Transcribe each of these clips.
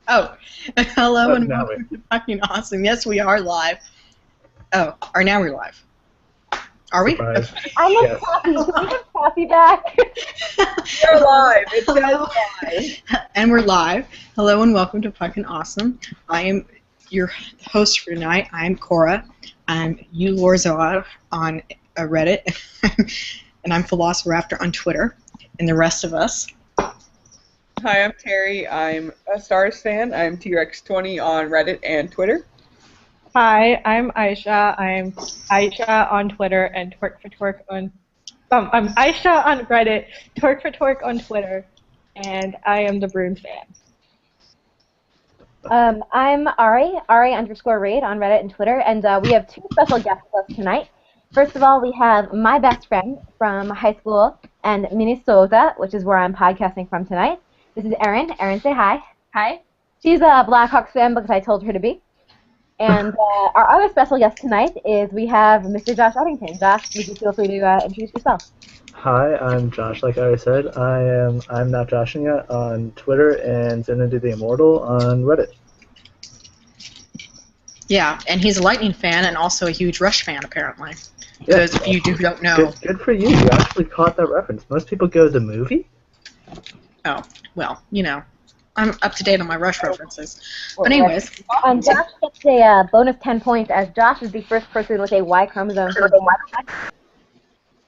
Oh, hello and welcome to Puckin Awesome. Yes, we are live. Oh, or now we're live. Are we? Surprise. I'm Yes. Kathy. Can we get Kathy back? We're live. It says live. And we're live. Hello and welcome to Puckin Awesome. I am your host for tonight. I'm Cora. I'm Ulorzoa on Reddit, and I'm Velociraptor on Twitter, and the rest of us. Hi, I'm Terry. I'm a Stars fan. I'm T-Rex20 on Reddit and Twitter. Hi, I'm Aisha. I'm Aisha on Twitter and Twerk for Twerk on. I'm Aisha on Reddit, Twerk for Twerk on Twitter, and I am the Bruins fan. I'm Ari _Raid on Reddit and Twitter, and we have two special guests with us tonight. First of all, we have my best friend from high school and Minnesota, which is where I'm podcasting from tonight. This is Erin. Erin, say hi. Hi. She's a Blackhawks fan because I told her to be. And our other special guest tonight is we have Mr. Josh Eddington. Josh, would you feel free to introduce yourself? Hi, I'm Josh. Like I said, I'm not Joshing yet on Twitter and Zenity the Immortal on Reddit. Yeah, and he's a Lightning fan and also a huge Rush fan, apparently. For those of you who don't know. Good for you. You actually caught that reference. Most people go to the movie. Oh, well, you know. I'm up to date on my Rush references. But anyways. Josh gets a bonus 10 points as Josh is the first person with a Y chromosome.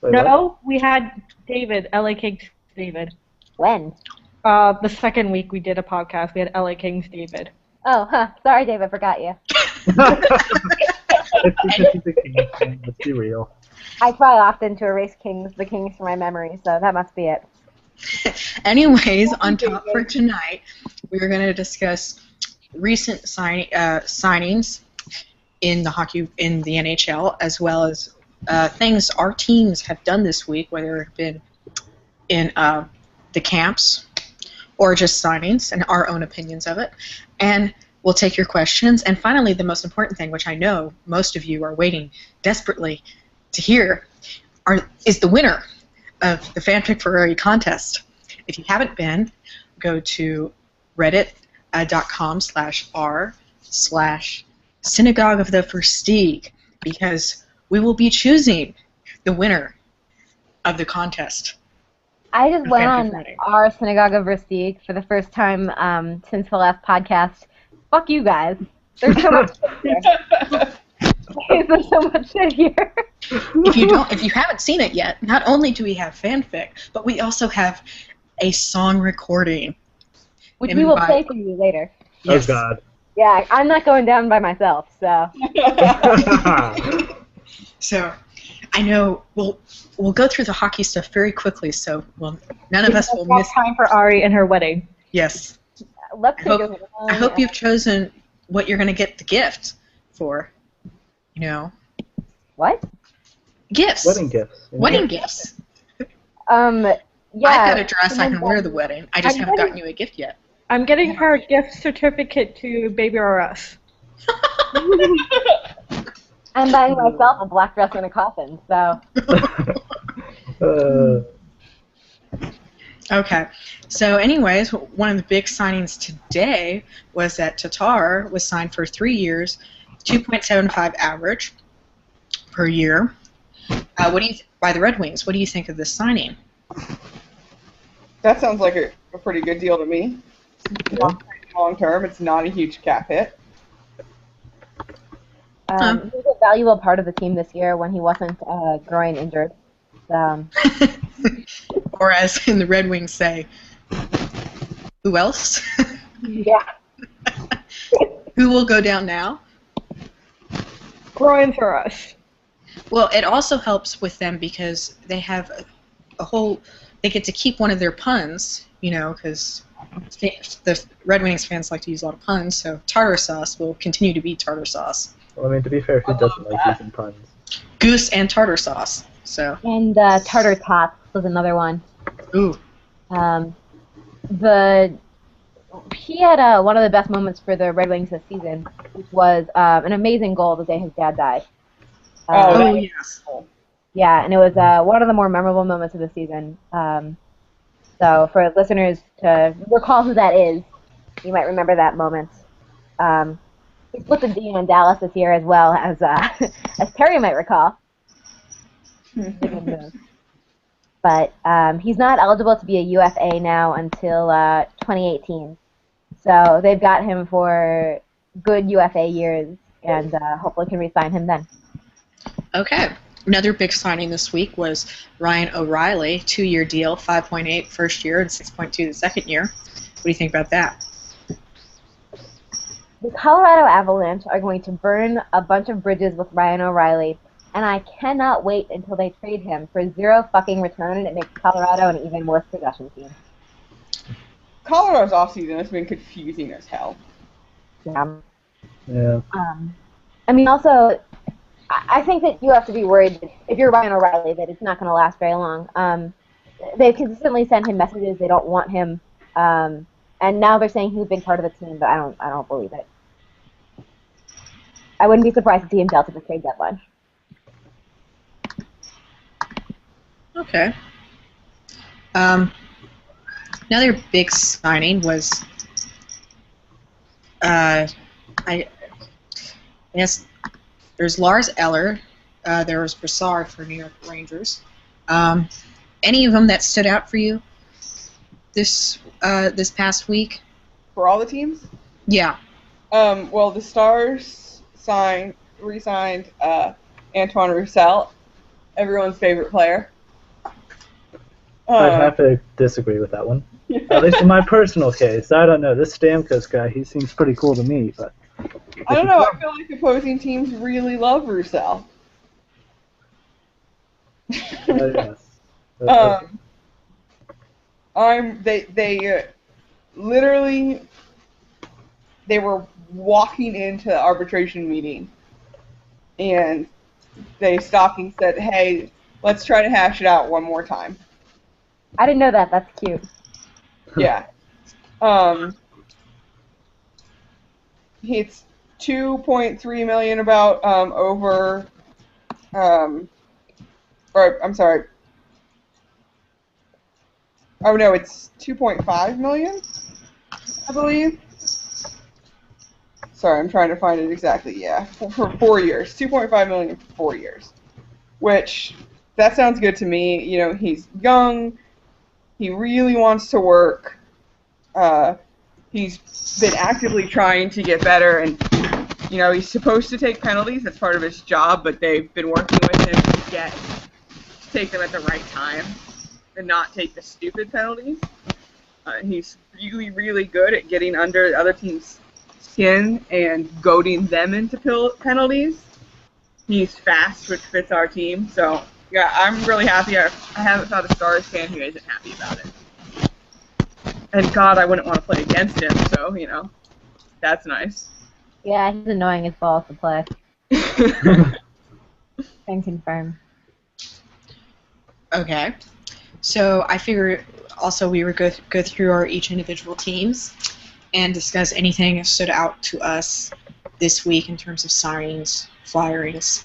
Wait, No, we had David, LA Kings David. When? The second week we did a podcast, we had LA Kings David. Oh, sorry, David, forgot you. 50-50, let's be real. I try often to erase the Kings from my memory, so that must be it. Anyways, on top for tonight, we're going to discuss recent signings in the NHL, as well as things our teams have done this week, whether it's been in the camps or just signings and our own opinions of it. And we'll take your questions. And finally, the most important thing, which I know most of you are waiting desperately to hear, is the winner of the Fanfic Ferrari contest. If you haven't been, go to reddit.com/r/Synagogue of the Versteeg, because we will be choosing the winner of the contest. I just went on our Synagogue of Versteeg for the first time since the last podcast. Fuck you guys. There's so much shit here. There's so much shit here. If you haven't seen it yet, not only do we have fanfic, but we also have a song recording, which we will play for you later. Yes. Oh God. Yeah, I'm not going down by myself, so. So, I know we'll go through the hockey stuff very quickly, so none of us will miss time for Ari and her wedding. Yes. I hope you've chosen what you're going to get the gift for. You know. What? Gifts. Wedding gifts. Wedding gifts. Yeah. I've got a dress I can wear the wedding. I just haven't gotten you a gift yet. I'm getting her a gift certificate to Baby R Us. I'm buying myself a black dress and a coffin, so. Okay. So anyways, one of the big signings today was that Tatar was signed for 3 years, 2.75 average per year. By the Red Wings? What do you think of this signing? That sounds like a pretty good deal to me. Long term, it's not a huge cap hit. He was a valuable part of the team this year when he wasn't groin injured. Or as in the Red Wings say, who else? Yeah. Who will go down now? Groin for us. Well, it also helps with them because they have they get to keep one of their puns, you know, because the Red Wings fans like to use a lot of puns, so tartar sauce will continue to be tartar sauce. Well, I mean, to be fair, who doesn't like using puns? Goose and tartar sauce, so. And tartar tots was another one. Ooh. He had one of the best moments for the Red Wings this season, which was an amazing goal the day his dad died. Yes. Yeah, and it was one of the more memorable moments of the season. So for listeners to recall who that is, You might remember that moment. He split the D on Dallas this year as well, as Terry might recall. But he's not eligible to be a UFA now until 2018. So they've got him for good UFA years, and hopefully can re-sign him then. Okay. Another big signing this week was Ryan O'Reilly, 2-year deal, 5.8 first year and 6.2 the second year. What do you think about that? The Colorado Avalanche are going to burn a bunch of bridges with Ryan O'Reilly, and I cannot wait until they trade him for zero fucking return, and it makes Colorado an even worse possession team. Colorado's offseason has been confusing as hell. Yeah. Yeah. I mean, also, I think that you have to be worried that if you're Ryan O'Reilly that it's not going to last very long. They've consistently sent him messages they don't want him, and now they're saying he's a big part of the team, but I don't believe it. I wouldn't be surprised to see him dealt at the trade deadline. Okay. Another big signing was, I guess, there's Lars Eller. There was Brassard for New York Rangers. Any of them that stood out for you this past week? For all the teams? Yeah. Well, the Stars re-signed Antoine Roussel, everyone's favorite player. I'd have to disagree with that one. At least in my personal case. I don't know. This Stamkos guy, he seems pretty cool to me, but... I don't know. I feel like opposing teams really love Roussel. Yes. They literally, they were walking into the arbitration meeting, and they stopped and said, "Hey, let's try to hash it out one more time." I didn't know that. That's cute. Yeah. It's $2.3 million about over. Or I'm sorry. Oh no, it's $2.5 million, I believe. Sorry, I'm trying to find it exactly. Yeah, for 4 years, $2.5 million for 4 years, which that sounds good to me. You know, he's young. He really wants to work. He's been actively trying to get better, and you know he's supposed to take penalties. That's part of his job, but they've been working with him to take them at the right time and not take the stupid penalties. He's really, really good at getting under the other team's skin and goading them into penalties. He's fast, which fits our team. So yeah, I'm really happy. I haven't found a Stars fan who isn't happy about it. And God, I wouldn't want to play against him, so, you know, that's nice. Yeah, he's annoying as balls to play. Can confirm. Okay. So I figure also we would go through our each individual teams and discuss anything that stood out to us this week in terms of signings, firings,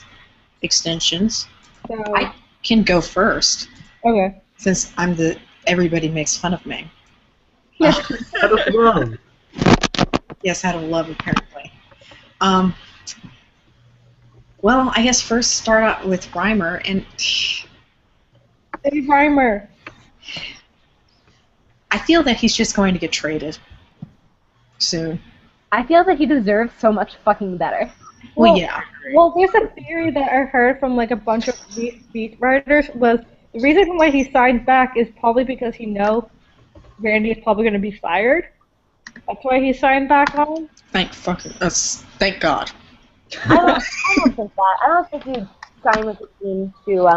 extensions. So, I can go first okay. since I'm everybody makes fun of me. Out of love. Yes, out of love, apparently. Well, I guess first start out with Reimer, and Hey, Reimer. I feel that he's just going to get traded soon. I feel that he deserves so much fucking better. Well, yeah. Well, there's a theory that I heard from like a bunch of beat writers was the reason why he signed back is probably because he knows Randy is probably going to be fired. That's why he signed back on. Thank God. I don't think that. I don't think you'd sign with the team to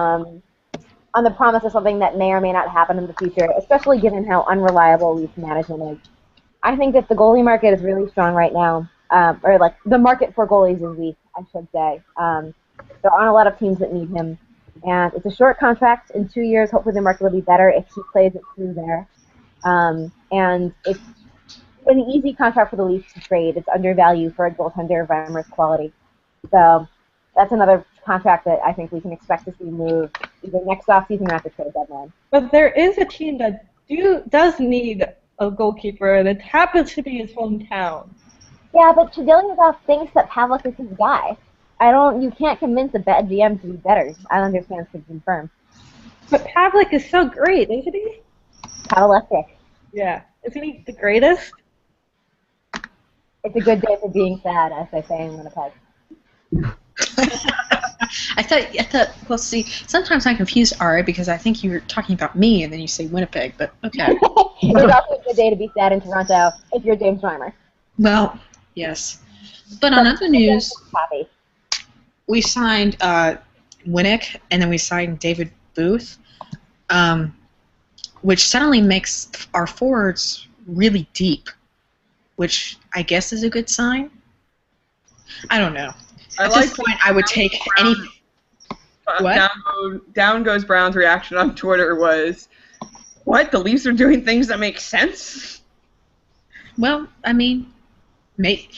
on the promise of something that may or may not happen in the future, especially given how unreliable Leafs management is. I think that the goalie market is really strong right now, or like the market for goalies is weak, I should say. There aren't a lot of teams that need him, and it's a short contract. In 2 years, hopefully the market will be better if he plays it through there. And it's an easy contract for the Leafs to trade. It's undervalued for a goaltender of Reimer's quality. So that's another contract that I think we can expect to see move either next offseason or at the trade deadline. But there is a team that does need a goalkeeper, and it happens to be his hometown. Yeah, but Chediliazov thinks that Pavlik is his guy. You can't convince a bad GM to be better. I don't understand to confirm. But Pavlik is so great, isn't he? Pavlik. Yeah. Isn't he the greatest? It's a good day for being sad, as they say in Winnipeg. I thought, well, see, sometimes I confuse Ari because I think you're talking about me and then you say Winnipeg, but okay. It's also a good day to be sad in Toronto if you're James Reimer. Well, yes. But on other news, Happy. we signed Winnick and then we signed David Booth, which suddenly makes our forwards really deep, which I guess is a good sign. I don't know. At this point, I would take any... What? Down Goes Brown's reaction on Twitter was, what? The Leafs are doing things that make sense? Well, I mean, maybe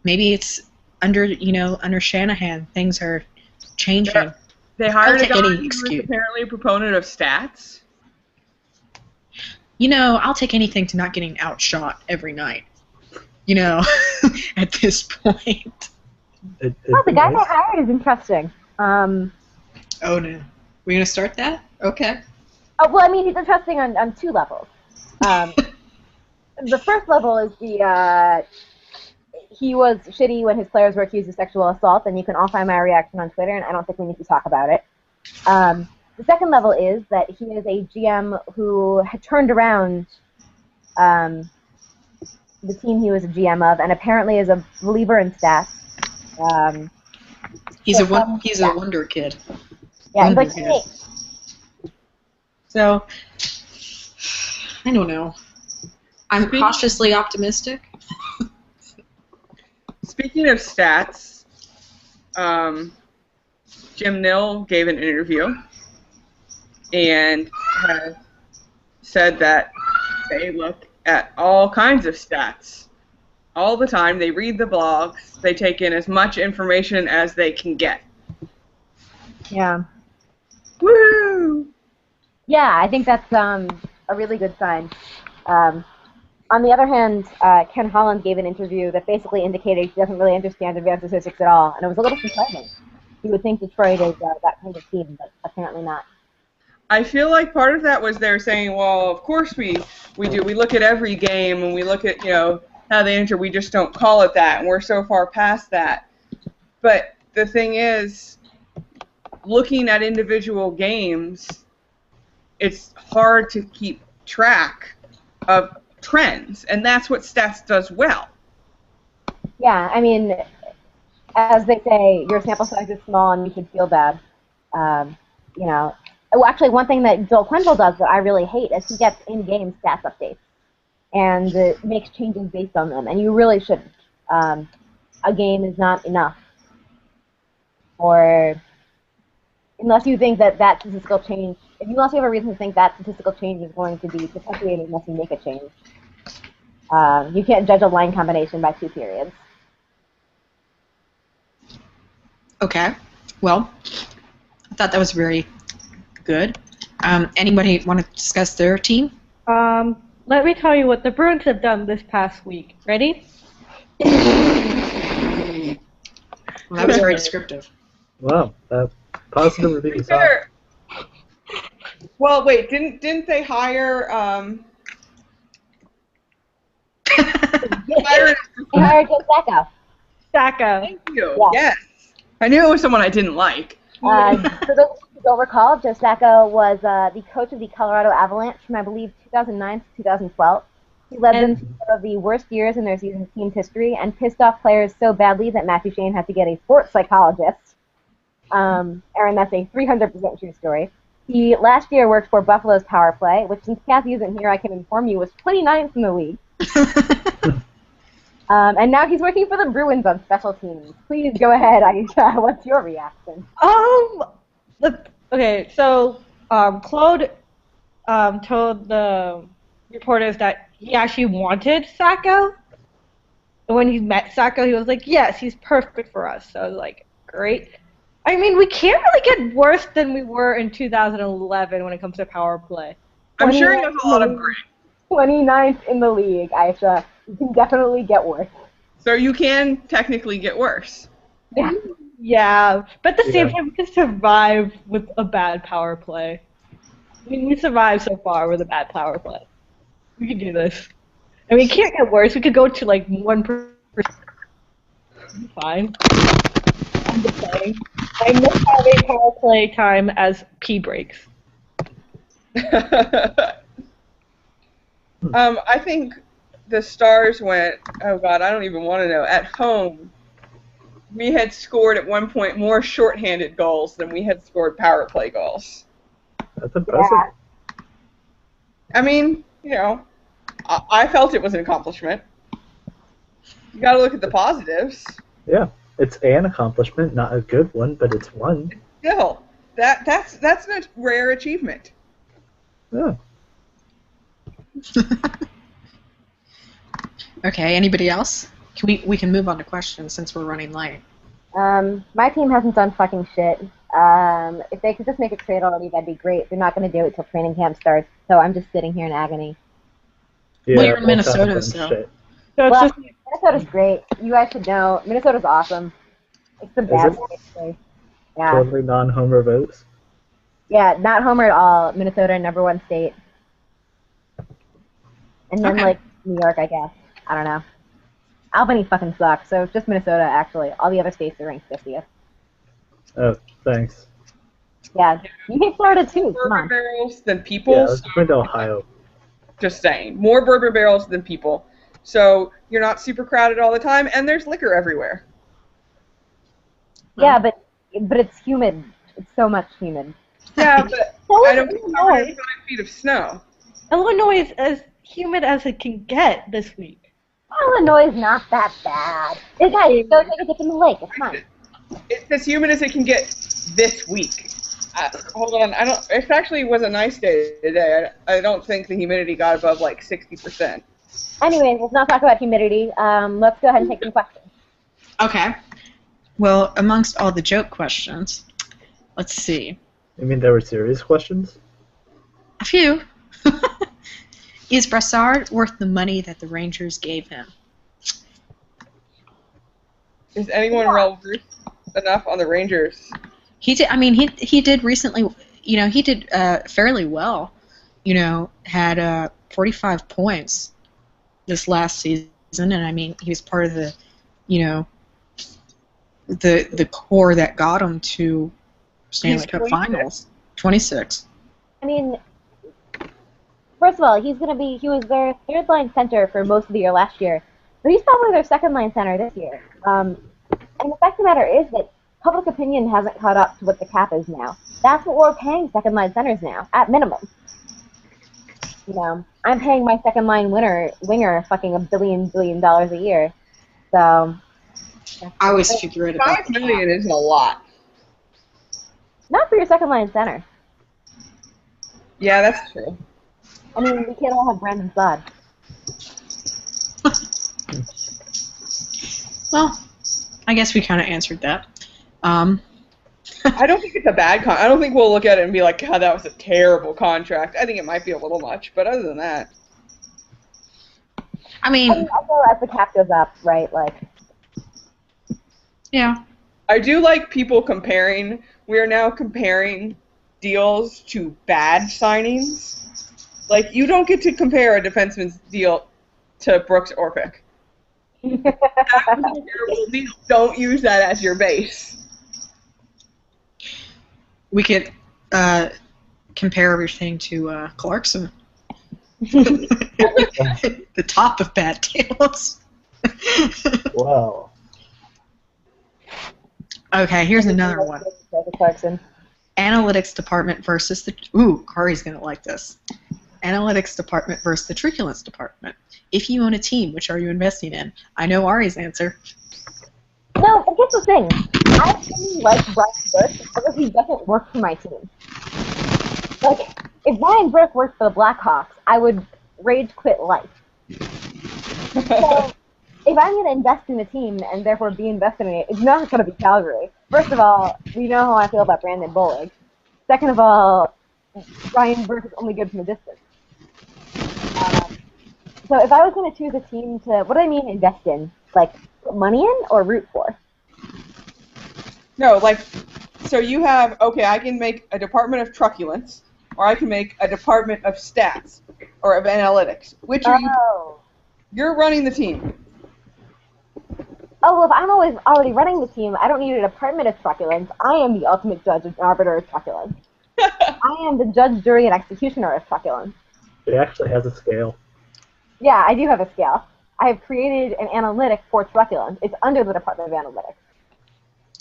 it's under Shanahan, things are changing. Yeah. They hired a guy who was apparently a proponent of stats. I'll take anything to not getting outshot every night. At this point. The guy they hired is interesting. Oh no, we're gonna start that? Okay. Oh well, I mean he's interesting on two levels. The first level is he was shitty when his players were accused of sexual assault, and you can all find my reaction on Twitter, and I don't think we need to talk about it. The second level is that he is a GM who had turned around the team he was a GM of, and apparently is a believer in stats. He's a wonder kid. Yeah, he's like 28. So, I don't know. I'm cautiously optimistic. Speaking of stats, Jim Nill gave an interview and has said that they look at all kinds of stats all the time. They read the blogs. They take in as much information as they can get. Yeah. Woo! Yeah, I think that's a really good sign. On the other hand, Ken Holland gave an interview that basically indicated he doesn't really understand advanced statistics at all, and it was a little surprising. You would think Detroit is that kind of team, but apparently not. I feel like part of that was they're saying, well, of course we do. We look at every game and we look at, how they enter. We just don't call it that, and we're so far past that. But the thing is, looking at individual games, it's hard to keep track of trends, and that's what stats does well. Yeah, I mean, as they say, your sample size is small and you should feel bad. Well, actually, one thing that Joel Quenneville does that I really hate is he gets in-game stats updates and makes changes based on them, and you really shouldn't. A game is not enough. Or unless you think that statistical change, unless you have a reason to think that statistical change is going to be perpetuated unless you make a change. You can't judge a line combination by 2 periods. Okay. Well, I thought that was very good. Anybody want to discuss their team? Let me tell you what the Bruins have done this past week. Ready? Well, that was very descriptive. Wow, positive reviews. Sure. Well, wait, didn't they hire They hired Joe Sacco. Sacco. Thank you. Yeah. Yes. I knew it was someone I didn't like. For those who don't recall, Joe Sacco was the coach of the Colorado Avalanche from, I believe, 2009 to 2012. He led them to one of the worst years in their season's team's history and pissed off players so badly that Matthew Shane had to get a sports psychologist. Aaron, that's a 300% true story. He last year worked for Buffalo's power play, which, since Kathy isn't here, I can inform you was 29th in the league. And now he's working for the Bruins on special teams. Please go ahead, Aisha. What's your reaction? Okay, so Claude told the reporters that he actually wanted Sacco. And when he met Sacco, he was like, yes, he's perfect for us. So I was like, great. I mean, we can't really get worse than we were in 2011 when it comes to power play. I'm sure he has a lot of grit. 29th in the league, Aisha. You can definitely get worse. So you can technically get worse. Yeah. Yeah, but at the same Yeah. time, we can survive with a bad power play. I mean, we survived so far with a bad power play. We can do this. I mean, it can't get worse. We could go to like 1%. Fine. I'm just saying. I miscalculate power play time as pee breaks. I think the Stars went, oh God, I don't even want to know. At home, we had scored at one point more shorthanded goals than we had scored power play goals. That's impressive. Yeah. I mean, you know, I felt it was an accomplishment. You got to look at the positives. Yeah, it's an accomplishment, not a good one, but it's one. Still, that's a rare achievement. Yeah. Okay, anybody else? We can move on to questions since we're running late. My team hasn't done fucking shit. If they could just make a trade already, that'd be great. They're not going to do it till training camp starts, so I'm just sitting here in agony. Yeah, Well, you're in both haven't Minnesota, done so. shit. So it's Well, just Minnesota's great. You guys should know. Minnesota's awesome. It's the best place. Yeah. Totally non-homer votes. Yeah, not Homer at all. Minnesota, #1 state. And then, Okay. like, New York, I guess. I don't know. Albany fucking sucks, so it's just Minnesota, actually. All the other states are ranked 50th. Oh, thanks. Yeah. You hate Florida, too. More Come bourbon on. barrels than people. Yeah, let's bring to Ohio. Just saying. More bourbon barrels than people. So you're not super crowded all the time, and there's liquor everywhere. Yeah, but it's humid. It's so much humid. Yeah, but So I is don't Illinois. have 5 feet of snow. Illinois is as humid as it can get this week. Illinois is not that bad. Hey, guys, go take a dip in the lake. It's fine. It's as humid as it can get this week. Hold on, it actually was a nice day today. I don't think the humidity got above like 60%. Anyways, let's not talk about humidity. Let's go ahead and take some questions. Okay. Well, amongst all the joke questions, let's see. You mean there were serious questions? A few. Is Brassard worth the money that the Rangers gave him? Is anyone well versed enough on the Rangers? He did. I mean, he did recently. You know, he did fairly well. You know, had 45 points this last season, and I mean, he was part of the, you know, the core that got him to Stanley Cup 26. Finals. 26. I mean, first of all, he was their third line center for most of the year last year, but he's probably their second line center this year. And the fact of the matter is that public opinion hasn't caught up to what the cap is now. That's what we're paying second line centers now, at minimum. You know, I'm paying my second line winger fucking $1 billion a year. So I always figure it about $5 million isn't a lot. not for your second line center. Yeah, that's true. I mean, we can't all have Brandon Saad. Well, I guess we kind of answered that. I don't think it's a bad I don't think we'll look at it and be like, God, that was a terrible contract. I think it might be a little much, but other than that. I mean, Also, as the cap goes up, right, like... yeah. I do like people comparing. We are now comparing deals to bad signings. Like, you don't get to compare a defenseman's deal to Brooks Orpik. That was a terrible deal. Don't use that as your base. We could compare everything to Clarkson. The top of bad deals. Wow. Okay, here's another one. Clarkson. Analytics department versus the... Ooh, Kari's going to like this. Analytics department versus the truculence department. If you own a team, which are you investing in? I know Ari's answer. No, but here's the thing. I really like Brian Burke because he doesn't work for my team. Like, if Brian Burke worked for the Blackhawks, I would rage quit life. So, if I'm going to invest in a team and therefore be invested in it, it's not going to be Calgary. First of all, we know how I feel about Brandon Bullock. Second of all, Brian Burke is only good from a distance. So if I was going to choose a team to, what do I mean invest in? Like, put money in or root for? No, like, so you have, okay, I can make a department of truculence, or I can make a department of stats, or of analytics. Which are you? You're running the team. Oh, well, if I'm already running the team, I don't need a department of truculence. I am the ultimate judge and arbiter of truculence. I am the judge, jury, and executioner of truculence. It actually has a scale. Yeah, I do have a scale. I have created an analytic for truculence. It's under the Department of Analytics.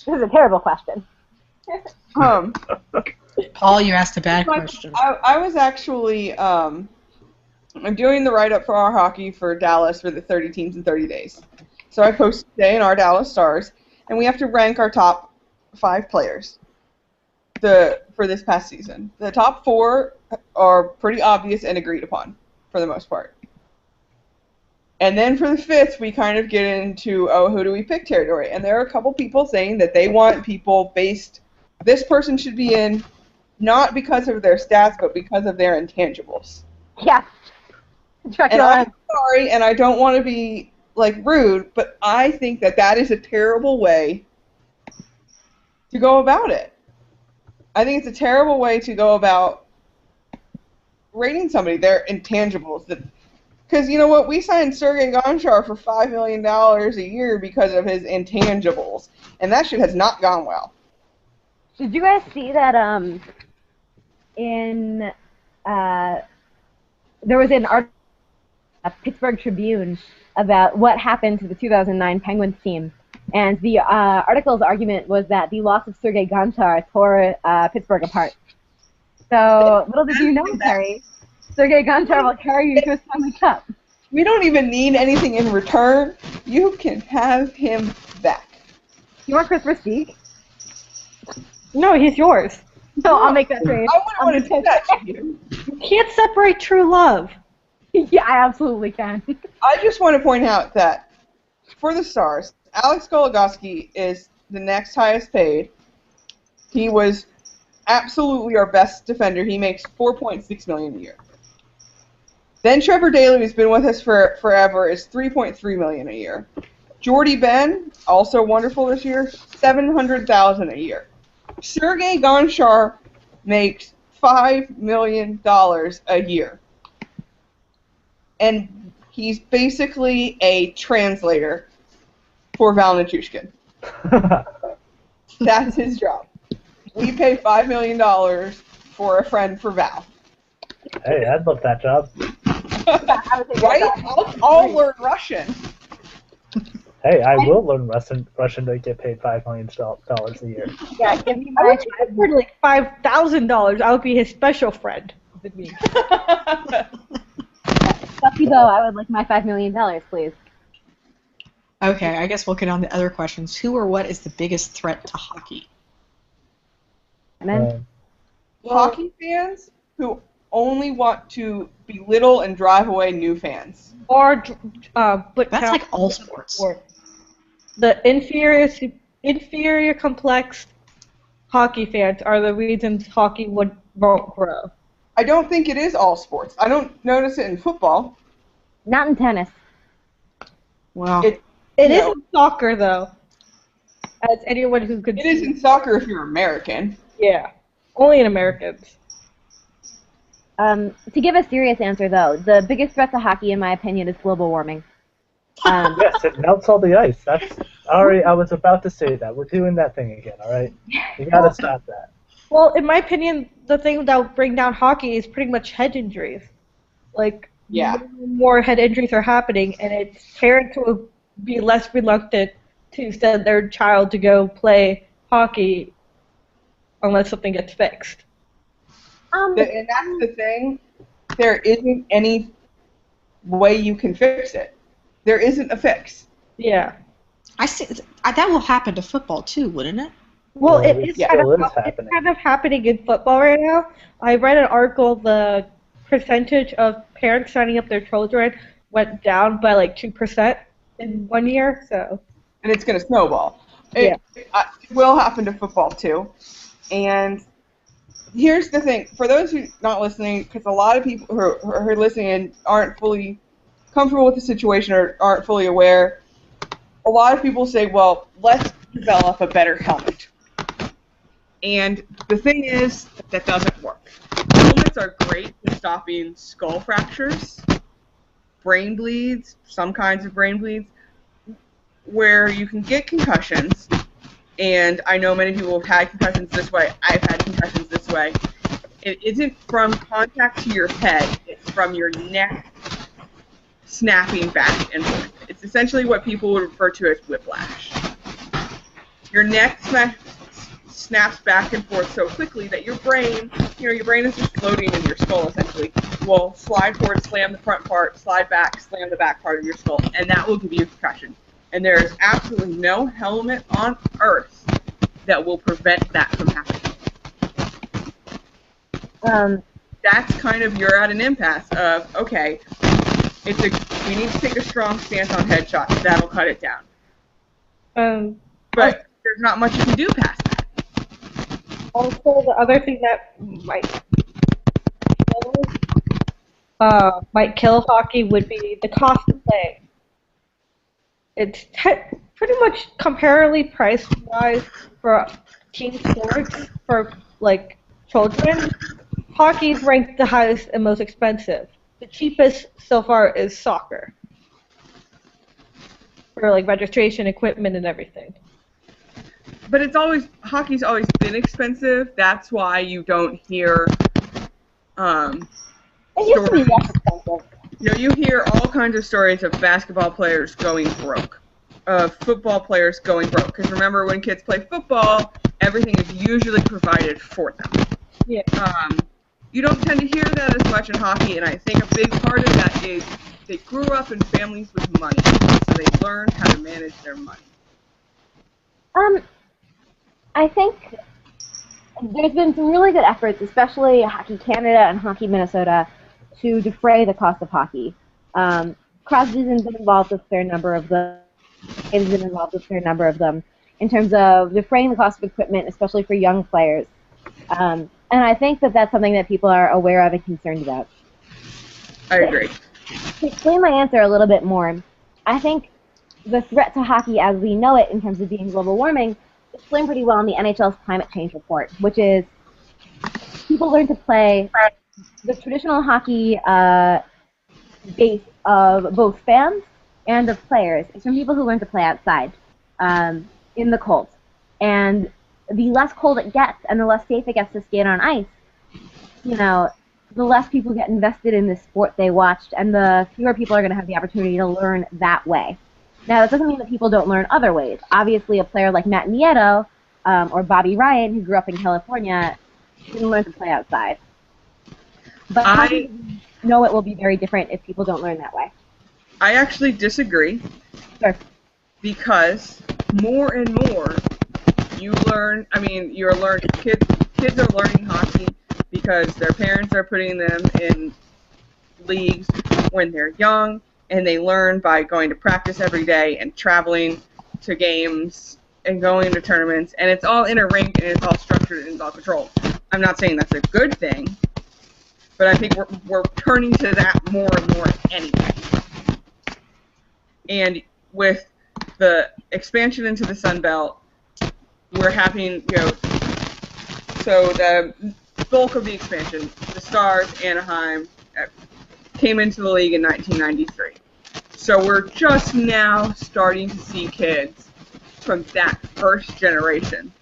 This is a terrible question. Paul, you asked a bad question. I was actually I'm doing the write-up for our hockey for Dallas for the 30 teams in 30 days. So I posted today in our Dallas Stars, and we have to rank our top 5 players for this past season. The top 4 are pretty obvious and agreed upon for the most part. And then for the 5th, we kind of get into, who do we pick territory? And there are a couple people saying that they want people based, this person should be in, not because of their stats, but because of their intangibles. Yeah. And I'm sorry, and I don't want to be, like, rude, but I think that that is a terrible way to go about it. I think it's a terrible way to go about rating somebody, their intangibles. Because you know what? We signed Sergei Gonchar for $5 million a year because of his intangibles, and that shit has not gone well. Did you guys see that there was an article in the Pittsburgh Tribune about what happened to the 2009 Penguins team, and the article's argument was that the loss of Sergei Gonchar tore Pittsburgh apart. So little did you know, Terry, Sergei Gonchar will carry you to a Stanley Cup. We don't even need anything in return. You can have him back. You want Chris Versteeg? No, he's yours. No, I'll make that trade. I wouldn't want to do that to you. You can't separate true love. Yeah, I absolutely can. I just want to point out that for the Stars, Alex Goligoski is the next highest paid. He was absolutely our best defender. He makes $4.6 million a year. Then Trevor Daley, who's been with us for forever, is $3.3 million a year. Jordy Ben, also wonderful this year, $700,000 a year. Sergei Gonchar makes $5 million a year. And he's basically a translator for Val Nichushkin. That's his job. We pay $5 million for a friend for Val. Hey, I'd love that job. Right? I'll learn Russian. Hey, I will learn Russian to get paid $5 million a year. Yeah, give me I my would for like $5,000. I would be his special friend. With me. Lucky though, I would like my $5 million, please. Okay, I guess we'll get on to other questions. Who or what is the biggest threat to hockey? And then Hockey fans who only want to belittle and drive away new fans. Or, but That's like all sports. The inferior complex hockey fans are the reasons hockey won't grow. I don't think it is all sports. I don't notice it in football. not in tennis. Well, It is in soccer, though. As anyone who could It is in soccer if you're American. Yeah. Only in Americans. To give a serious answer, though, the biggest threat to hockey, in my opinion, is global warming. Yes, it melts all the ice. That's Ari, I was about to say that. We're doing that thing again, all right? You gotta stop that. Well, in my opinion, the thing that will bring down hockey is pretty much head injuries. Like, more head injuries are happening, and it's parents will be less reluctant to send their child to go play hockey unless something gets fixed. And that's the thing. There isn't any way you can fix it. There isn't a fix. Yeah. I see that will happen to football too, wouldn't it? Well, Yeah, it's it kind still of is happening. it's kind of happening in football right now. I read an article. The percentage of parents signing up their children went down by like 2% in 1 year. So. And it's going to snowball. Yeah. It will happen to football too. And here's the thing. For those who are not listening, because a lot of people who are listening and aren't fully comfortable with the situation or aren't fully aware, a lot of people say, well, let's develop a better helmet. And the thing is, that doesn't work. Helmets are great for stopping skull fractures, brain bleeds, some kinds of brain bleeds, where you can get concussions. And I know many people have had concussions this way. I've had concussions this way. It isn't from contact to your head. It's from your neck snapping back and forth. It's essentially what people would refer to as whiplash. Your neck snaps back and forth so quickly that your brain is just floating in your skull essentially, will slide forward, slam the front part, slide back, slam the back part of your skull, and that will give you a concussion. And there is absolutely no helmet on Earth that will prevent that from happening. That's kind of, you're at an impasse of, okay, we need to take a strong stance on headshots. That'll cut it down. But there's not much you can do past that. Also, the other thing that might kill hockey would be the cost of play. It's pretty much comparably price-wise for team sports for like children. Hockey's ranked the highest and most expensive. The cheapest so far is soccer for like registration, equipment, and everything. But hockey's always been expensive. That's why you don't hear It used to be less expensive. You hear all kinds of stories of basketball players going broke, of football players going broke. Because remember, when kids play football, everything is usually provided for them. Yeah. You don't tend to hear that as much in hockey, and I think a big part of that is they grew up in families with money, so they learned how to manage their money. I think there's been some really good efforts, especially Hockey Canada and Hockey Minnesota, to defray the cost of hockey. Crosby's been involved with a fair number of them. Has been involved with a fair number of them in terms of defraying the cost of equipment, especially for young players. And I think that that's something that people are aware of and concerned about. I agree. To explain my answer a little bit more, I think the threat to hockey as we know it in terms of being global warming is explained pretty well in the NHL's climate change report, which is people learn to play the traditional hockey base of both fans and of players. It's from people who learn to play outside in the cold. And the less cold it gets and the less safe it gets to skate on ice, the less people get invested in the sport they watched, and the fewer people are going to have the opportunity to learn that way. Now, that doesn't mean that people don't learn other ways. Obviously, a player like Matt Nieto or Bobby Ryan, who grew up in California, didn't learn to play outside. But I know it will be very different if people don't learn that way. I actually disagree. Sure. Because more and more you're learning, kids are learning hockey because their parents are putting them in leagues when they're young, and they learn by going to practice every day and traveling to games and going to tournaments, and it's all in a rink and it's all structured and it's all controlled. I'm not saying that's a good thing, but I think we're turning to that more and more anyway. And with the expansion into the Sun Belt, we're having, so the bulk of the expansion, the Stars, Anaheim, came into the league in 1993. So we're just now starting to see kids from that first generation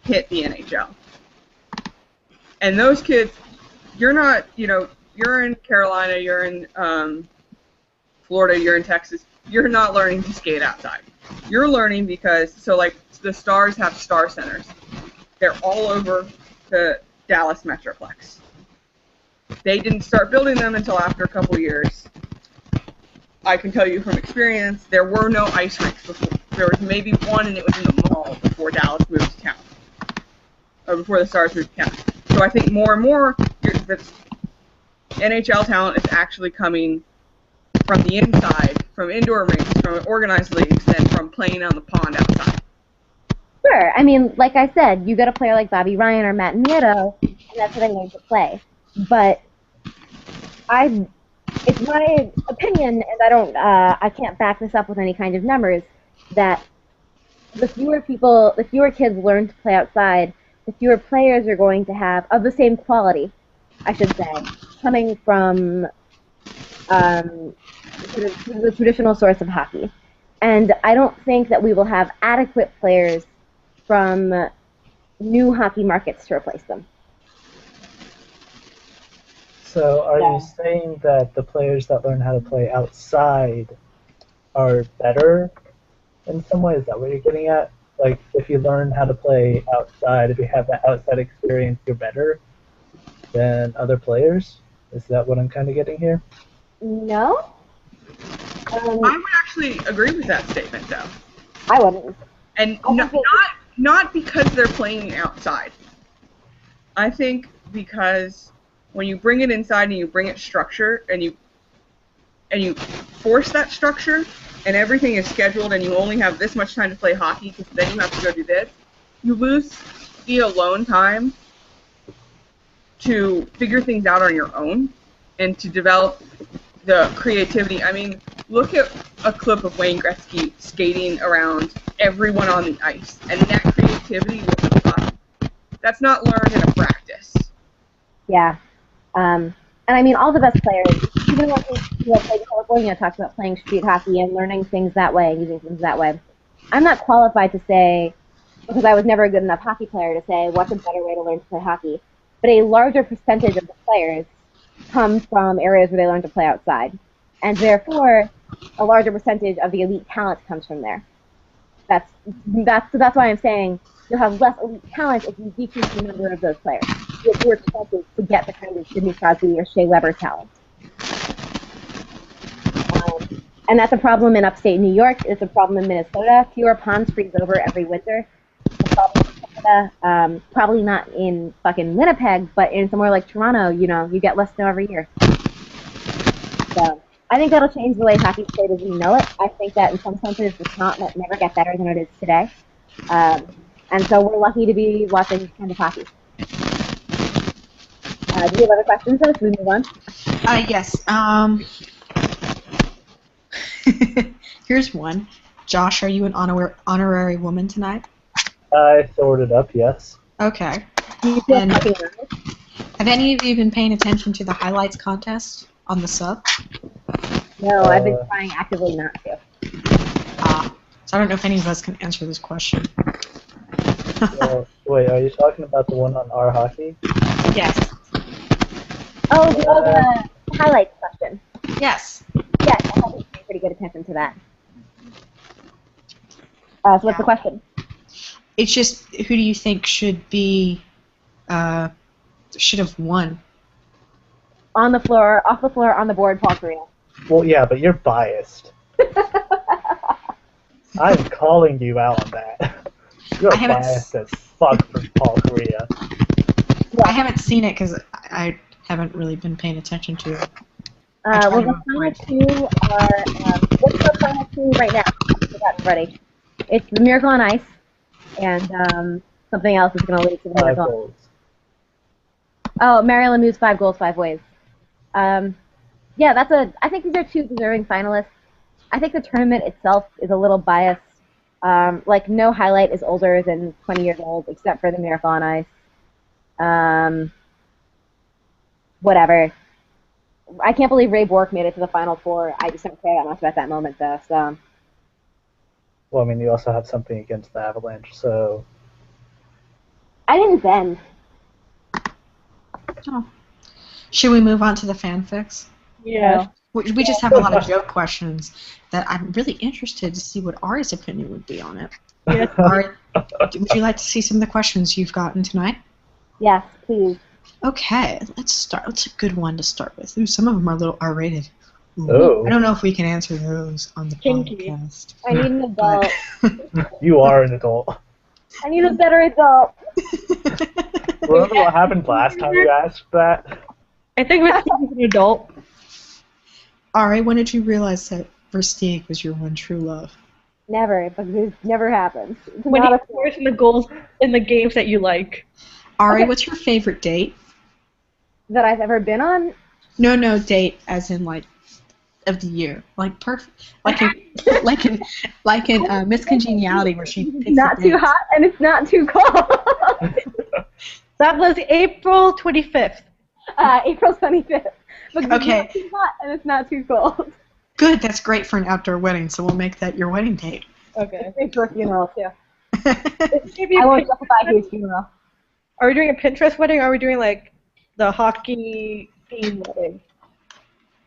hit the NHL. And those kids, you're not, you're in Carolina, you're in Florida, you're in Texas, you're not learning to skate outside. You're learning because, the Stars have star centers. They're all over the Dallas Metroplex. They didn't start building them until after a couple years. I can tell you from experience, there were no ice rinks before. There was maybe one, and it was in the mall before Dallas moved to town, or before the Stars moved to town. So I think more and more, the NHL talent is actually coming from the inside, from indoor rinks, from organized leagues, than from playing on the pond outside. Sure. I mean, like I said, you get a player like Bobby Ryan or Matt Nieto, and that's how they learn to play. But I it's my opinion, and I can't back this up with any kind of numbers, that the fewer kids learn to play outside, the fewer players are going to have of the same quality, I should say, coming from sort of the traditional source of hockey. And I don't think that we will have adequate players from new hockey markets to replace them. So are you saying that the players that learn how to play outside are better in some way? Is that what you're getting at? Like, if you learn how to play outside, if you have that outside experience, you're better than other players? Is that what I'm kind of getting here? No? I would actually agree with that statement, though. I wouldn't. And not because they're playing outside. I think because when you bring it inside and you bring it structure and you force that structure and everything is scheduled and you only have this much time to play hockey because then you have to go do this, you lose the alone time to figure things out on your own and to develop the creativity. I mean, look at a clip of Wayne Gretzky skating around everyone on the ice, and that creativity with the puck, that's not learned in a practice. Yeah. And I mean, all the best players, even when we played in California, talked about playing street hockey and learning things that way and using things that way. I'm not qualified to say, because I was never a good enough hockey player to say what's a better way to learn to play hockey, but a larger percentage of the players come from areas where they learn to play outside. And therefore, a larger percentage of the elite talent comes from there. That's why I'm saying you'll have less elite talent if you decrease the number of those players. You have fewer chances to get the kind of Sidney Crosby or Shea Weber talent. And that's a problem in upstate New York. It's a problem in Minnesota. Fewer ponds freeze over every winter. It's a problem in Canada. Probably not in fucking Winnipeg, but in somewhere like Toronto, you get less snow every year. So I think that'll change the way hockey's played as we know it. I think that in some senses it's not never get better than it is today. And so we're lucky to be watching this kind of hockey. Do you have other questions, though? Should we move on? Yes. Here's one. Josh, are you an honorary woman tonight? I sorted up, yes. Okay. And have any of you been paying attention to the highlights contest on the sub? No, I've been trying actively not to. So I don't know if any of us can answer this question. Wait, are you talking about the one on our hockey? Yes. Oh, the highlights question. Yes. Yes, I have been paying pretty good attention to that. So what's the question? It's just, who do you think should have won? On the floor, off the floor, on the board, Paul Correa. Well, yeah, but you're biased. I'm calling you out on that. You're biased as fuck for Paul Correa. I haven't seen it because I haven't really been paying attention to it. Well, the final two are, what's the final two right now? I forgot already. It's the Miracle on Ice, and something else is going to lead to the Miracle. 5 goals. Oh, Mary Lemieux's 5 goals, 5 ways. Yeah, I think these are two deserving finalists. I think the tournament itself is a little biased. Like, no highlight is older than 20 years old, except for the Miracle on Ice. Whatever. I can't believe Ray Bourque made it to the Final Four. I just don't care that much about that moment, though. So. Well, I mean, you also have something against the Avalanche, so. I didn't bend. Oh. Should we move on to the fanfics? Yeah. We just have a lot of joke questions that I'm really interested to see what Ari's opinion would be on it. Yes. Ari, would you like to see some of the questions you've gotten tonight? Yes, please. Okay, let's start. What's a good one to start with? Ooh, some of them are a little R-rated. Oh. I don't know if we can answer those on the Kinky. podcast. I need an adult. You are an adult. I need a better adult. Remember what happened last time you asked that? I think Mystique is an adult. Ari, when did you realize that Mystique was your one true love? Never, but this never happens. It's When not he a scores in the goals in the games that you like. Ari, Okay. what's your favorite date? that I've ever been on. No, date, as in, like, of the year, like perfect, like in Miss Congeniality, where she picks Not the too dates. hot and it's not too cold. That was April 25th. April 25th. But Okay. It's not too hot and it's not too cold. Good, that's great for an outdoor wedding. So we'll make that your wedding date. Okay. It's great for a funeral too. Maybe I won't justify his funeral. Are we doing a Pinterest wedding, or are we doing like the hockey theme wedding?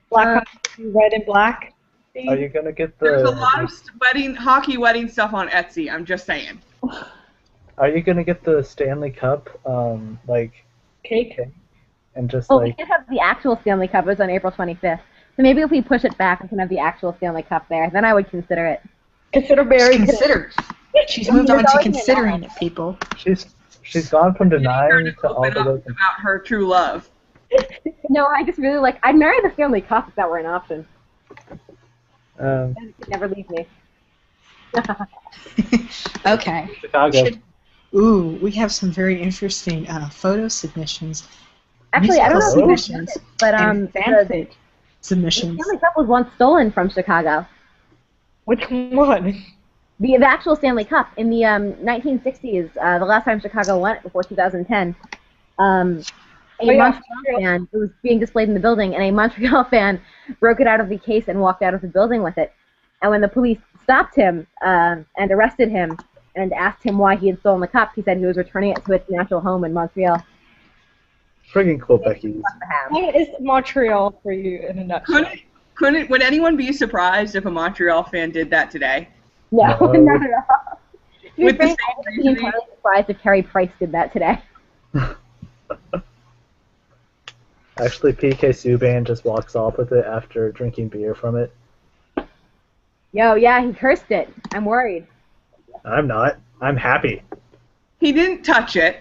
Black hockey, red and black. Are you gonna get There's a the lot of hockey wedding stuff on Etsy. I'm just saying. Are you gonna get the Stanley Cup like Cake? and just Well, we like can't have the actual Stanley Cup. It's on April 25th. So maybe if we push it back, we can have the actual Stanley Cup there. Then I would consider it. Consider marrying. Consider. She's moved on to considering it, people. she's gone from Getting her denying to to all open the up way. about her true love. No, I just really like. I'd marry the Stanley Cup if that were an option. Um, Then it could never leave me. Okay. Chicago. Ooh, we have some very interesting photo submissions. Actually, I don't know if you Musical mentioned submissions it, but and the fanfic submissions. Stanley Cup was once stolen from Chicago. Which one? The actual Stanley Cup in the 1960s, the last time Chicago won it before 2010. Montreal fan, it was being displayed in the building, and a Montreal fan broke it out of the case and walked out of the building with it. And when the police stopped him and arrested him and asked him why he had stolen the cup, he said he was returning it to its natural home in Montreal. Friggin' cool, Becky. What is Montreal for you in a nutshell? Would anyone be surprised if a Montreal fan did that today? No, No. not at all. With the I same would be reasoning? entirely surprised if Carey Price did that today. Actually, PK Subban just walks off with it after drinking beer from it. Yo, yeah, he cursed it. I'm worried. I'm not. I'm happy. He didn't touch it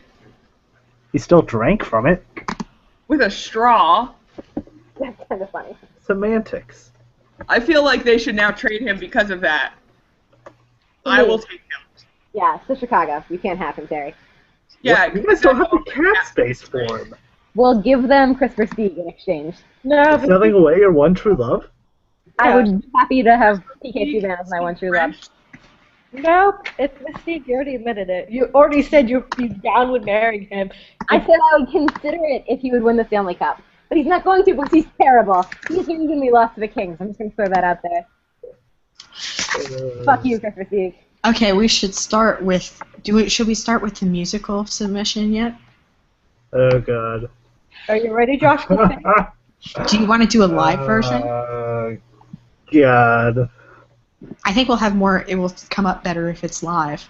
He still drank from it. with a straw. That's kind of funny. Semantics. I feel like they should now trade him because of that. I will take him. Yeah, it's to Chicago. You can't have him, Terry. Yeah, You guys don't have the cap space for him. We'll give them Christopher Stieg in exchange. No, You're but selling away your one true love? I Yeah. would be happy to have PK Subban as my one true love. nope. It's Mystique. You already admitted it. You already said you'd be down with marrying him. I said I would consider it if he would win the Stanley Cup. But he's not going to because he's terrible. He's recently lost to the Kings. I'm just going to throw that out there. Fuck you, Christopher Stieg. Okay, we should start with. Should we start with the musical submission yet? Oh, God. Are you ready, Josh? Do you want to do a live version? God. I think we'll have more. It will come up better if it's live.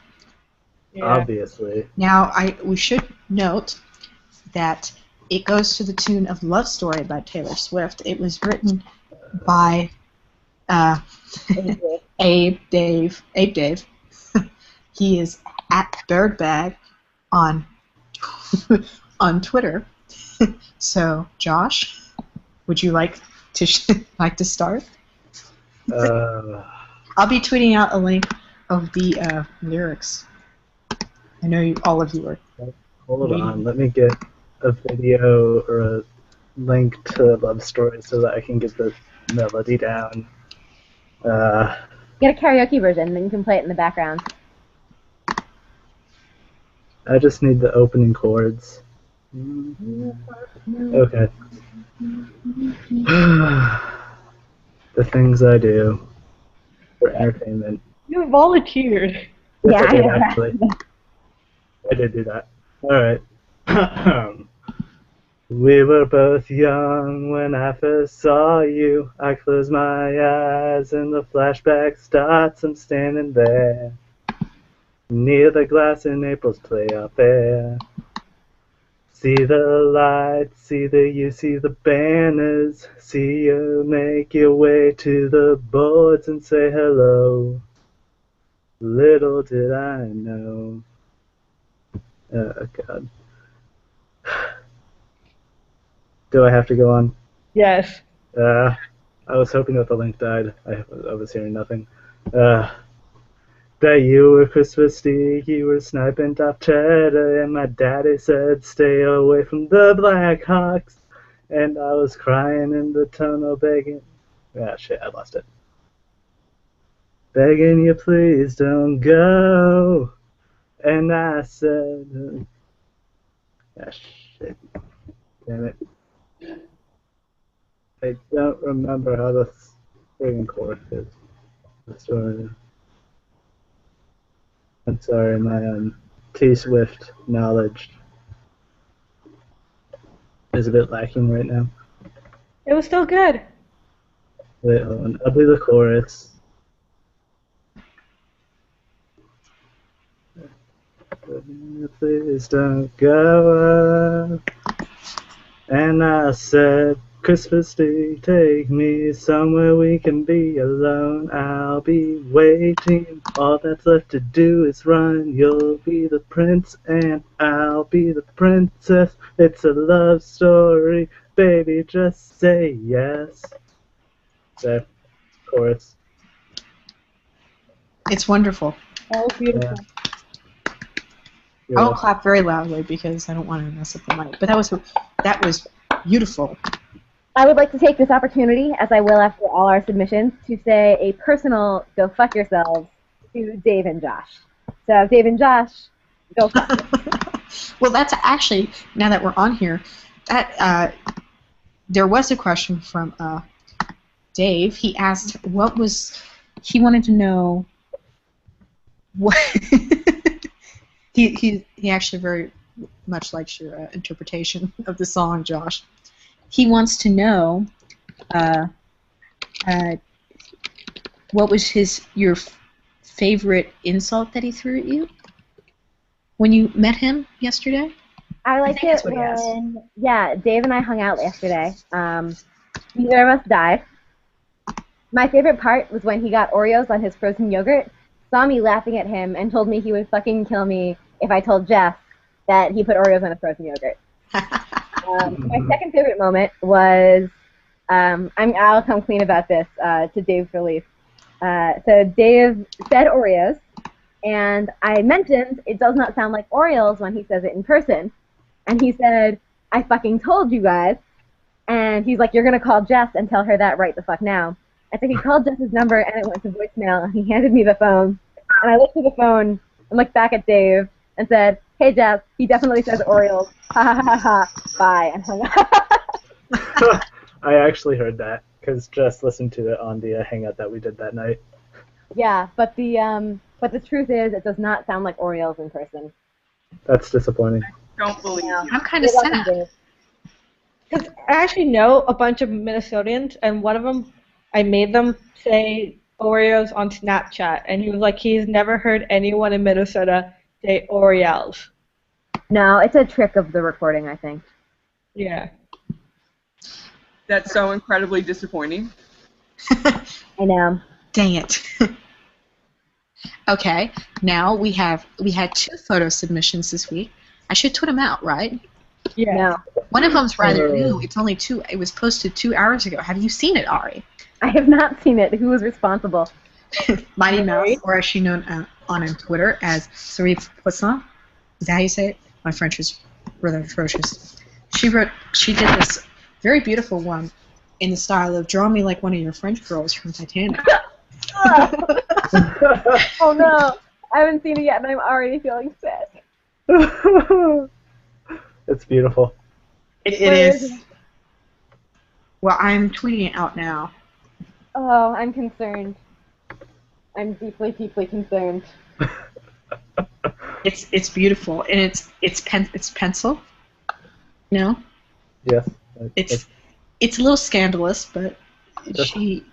Yeah. Obviously. Now, we should note that it goes to the tune of "Love Story" by Taylor Swift. It was written by Abe Dave. He is at Birdbag on on Twitter. So, Josh, would you like to start? I'll be tweeting out a link of the lyrics. I know all of you are. Hold on. Let me get a video or a link to Love Story so that I can get the melody down. Get a karaoke version, then you can play it in the background. I just need the opening chords. Okay. The things I do for entertainment. You volunteered. Yeah, Yes, I did, I know. actually. I did do that. Alright. We were both young when I first saw you. I close my eyes and the flashback starts. I'm standing there near the glass in April's play out there. See the lights, see the banners. See you make your way to the boards and say hello. Little did I know. Oh, God. Do I have to go on? Yes. I was hoping that the link died. I was hearing nothing. That you were Christmas Stieg, you were sniping top cheddar, and my daddy said stay away from the Blackhawks. And I was crying in the tunnel begging Ah, shit, I lost it. Begging you, please don't go. And I said, ah, shit. Damn it. I don't remember how the friggin' chorus is. Sorry. I'm sorry, my T-Swift knowledge is a bit lacking right now. It was still good. Wait, hold on. I'll do the chorus. Please don't go. And I said, Christmas Day, take me somewhere we can be alone. I'll be waiting. All that's left to do is run. You'll be the prince and I'll be the princess. It's a love story. Baby, just say yes. There. Chorus. It's wonderful. That was beautiful. Yeah. I won't clap very loudly because I don't want to mess up the mic. But that was beautiful. I would like to take this opportunity, as I will after all our submissions, to say a personal go fuck yourselves to Dave and Josh. So, Dave and Josh, go fuck yourselves. Well, that's actually, now that we're on here, that there was a question from Dave. He asked he wanted to know what he actually very much likes your interpretation of the song, Josh. He wants to know what was your favorite insult that he threw at you when you met him yesterday? I liked it when, Dave and I hung out yesterday. Neither of us died. My favorite part was when he got Oreos on his frozen yogurt, saw me laughing at him, and told me he would fucking kill me if I told Jeff that he put Oreos on a frozen yogurt. My second favorite moment was, I'll come clean about this to Dave's relief. So Dave said Oreos, and I mentioned it does not sound like Orioles when he says it in person. And he said, I fucking told you guys. And he's like, you're going to call Jess and tell her that right the fuck now. I think he called Jess's number, and it went to voicemail, and he handed me the phone. And I looked at the phone and looked back at Dave and said, hey, Jess, he definitely says Orioles. Ha ha ha ha. Bye. And hung up. I actually heard that, because Jess listened to it on the hangout that we did that night. Yeah, but the truth is, it does not sound like Orioles in person. That's disappointing. Don't believe you. I'm kind of sad. Because I actually know a bunch of Minnesotans, and one of them, I made them say Oreos on Snapchat, and he was like, he's never heard anyone in Minnesota say Orioles. No, it's a trick of the recording, I think. Yeah. That's so incredibly disappointing. I know. Dang it. Okay, now we had 2 photo submissions this week. I should tweet them out, right? Yeah. No. One of them's rather new. It's only 2. It was posted 2 hours ago. Have you seen it, Ari? I have not seen it. Who was responsible? Mighty Mouse, or as she known on Twitter as Cerise Poisson. Is that how you say it? My French is rather atrocious. She did this very beautiful one in the style of "Draw me like one of your French girls from Titanic." Oh no, I haven't seen it yet, and I'm already feeling sad. It's beautiful. It is. Well, I'm tweeting it out now. Oh, I'm concerned. I'm deeply, deeply concerned. It's beautiful, and it's pencil. No. Yes. It's a little scandalous, but she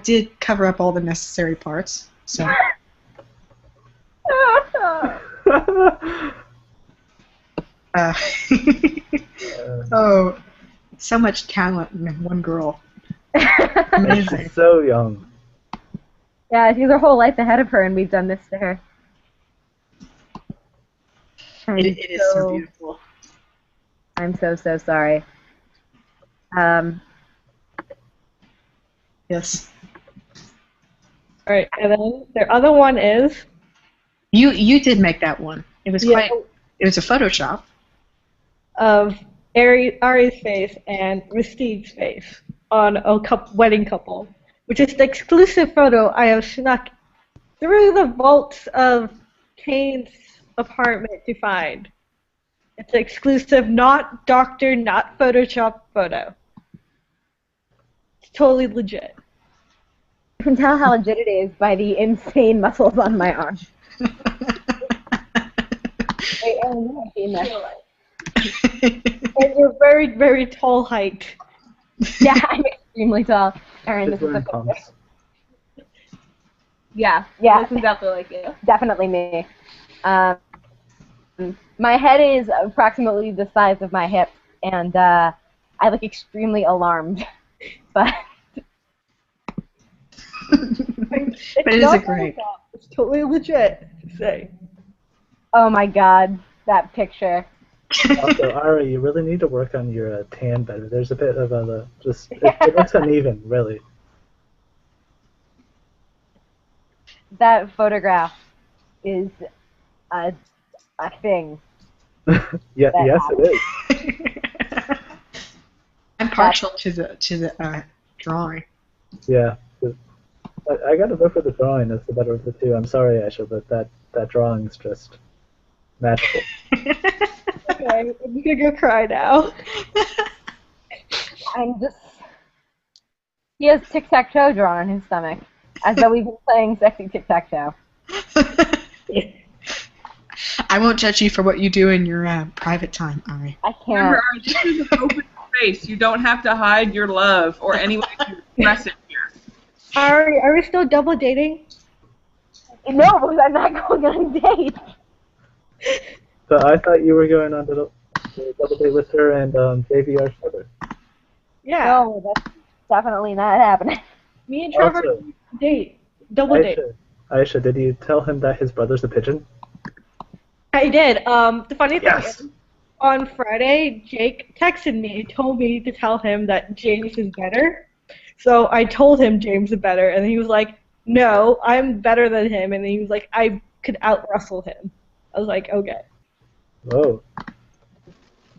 did cover up all the necessary parts. So. Oh, so much talent in one girl. Amazing. She's so young. Yeah, she's her whole life ahead of her, and we've done this to her. It is so beautiful. I'm so sorry. Yes. All right, and then their other one is You did make that one. It was it was a Photoshop of Ari's face and Mystique's face on a wedding couple, which is the exclusive photo I have snuck through the vaults of Kane's apartment to find. It's an exclusive, not doctored, not Photoshop photo. It's totally legit. You can tell how legit it is by the insane muscles on my arm. Wait, Aaron, you haven't seen this. And you're very, very tall height. Yeah, I'm extremely tall. Aaron, this is the picture. Yeah, This is definitely like you. definitely me. My head is approximately the size of my hips, and I look extremely alarmed. But But it is a great. It's totally legit. Say. oh my god, that picture. Also, Ari, you really need to work on your tan better. There's a bit of a it looks uneven, really. That photograph is a thing. Yeah, yes, it is. I'm partial to the drawing. Yeah, I gotta vote for the drawing as the better of the two. I'm sorry, Aisha, but that drawing's just magical. Okay, I'm gonna go cry now. I'm just. He has tic-tac-toe drawn on his stomach, as though we've been playing sexy tic-tac-toe. I won't judge you for what you do in your private time, Ari. I can't. Remember, this is an open space. You don't have to hide your love or any way to express it here. Are we still double dating? No, because I'm not going on a date. But I thought you were going on to double date with her and JVR's brother. Yeah. No, that's definitely not happening. Me and Trevor Also, date. Double date. Aisha, did you tell him that his brother's a pigeon? I did. The funny thing Yes. is, on Friday, Jake texted me and told me to tell him that James is better. So I told him James is better, and he was like, no, I'm better than him. And then he was like, I could out-wrestle him. I was like, okay. Whoa.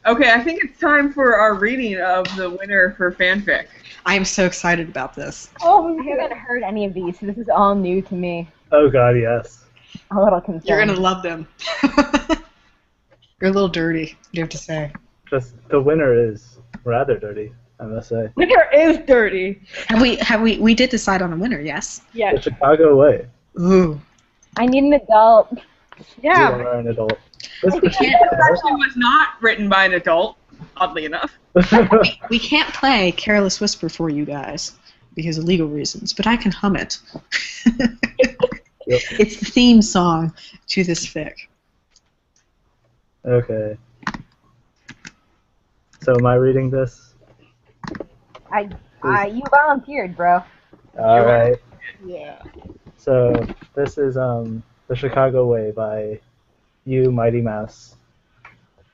Okay, I think it's time for our reading of the winner for fanfic. I am so excited about this. Oh, I haven't heard any of these, so this is all new to me. Oh god, yes. A little concerned. You're gonna love them. You're a little dirty, you have to say. Just the winner is rather dirty, I must say. Winter is dirty. We did decide on a winner, yes? The Yeah. Chicago way. Ooh. I need an adult. You Yeah. are an adult. This was It actually was not written by an adult, oddly enough. We can't play Careless Whisper for you guys because of legal reasons, but I can hum it. Yep. It's the theme song to this fic. Okay. So am I reading this? You volunteered, bro. Alright. Yeah. So this is The Chicago Way by you, Mighty Mouse,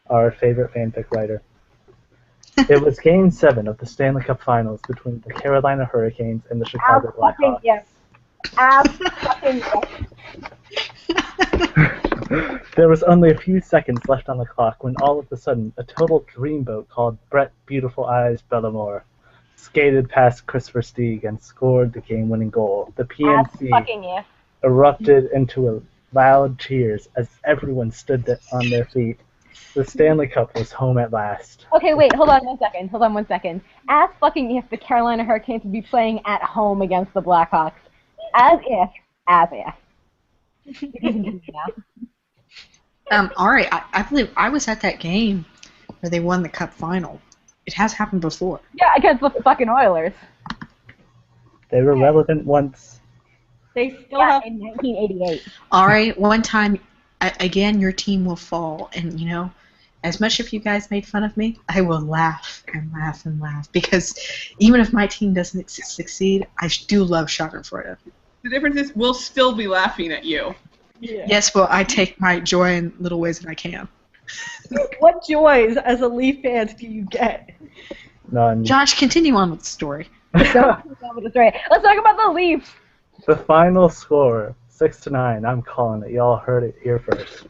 our favorite fanfic writer. It was Game 7 of the Stanley Cup Finals between the Carolina Hurricanes and the Chicago Blackhawks. Yes. Fucking yes. There was only a few seconds left on the clock when all of a sudden a total dreamboat called Brett Beautiful Eyes Bellamore skated past Christopher Stieg and scored the game-winning goal. The PNC Fucking yes. erupted into loud cheers as everyone stood on their feet. The Stanley Cup was home at last. Okay, wait, hold on one second. As fucking if the Carolina Hurricanes would be playing at home against the Blackhawks. As if. You can continue now. Ari, I believe I was at that game where they won the cup final. It has happened before. Yeah, against the fucking Oilers. They were relevant once. They still Yeah, have. in 1988. Ari, one time, again, your team will fall, and you know, as much if you guys made fun of me, I will laugh and laugh and laugh because even if my team doesn't succeed, I do love Schadenfreude. The difference is we'll still be laughing at you. Yeah. Yes, well, I take my joy in little ways that I can. What joys as a Leaf fans do you get? None. Josh, continue on with the story. Let's talk about the Leafs. The final score, 6-9. I'm calling it. Y'all heard it here first.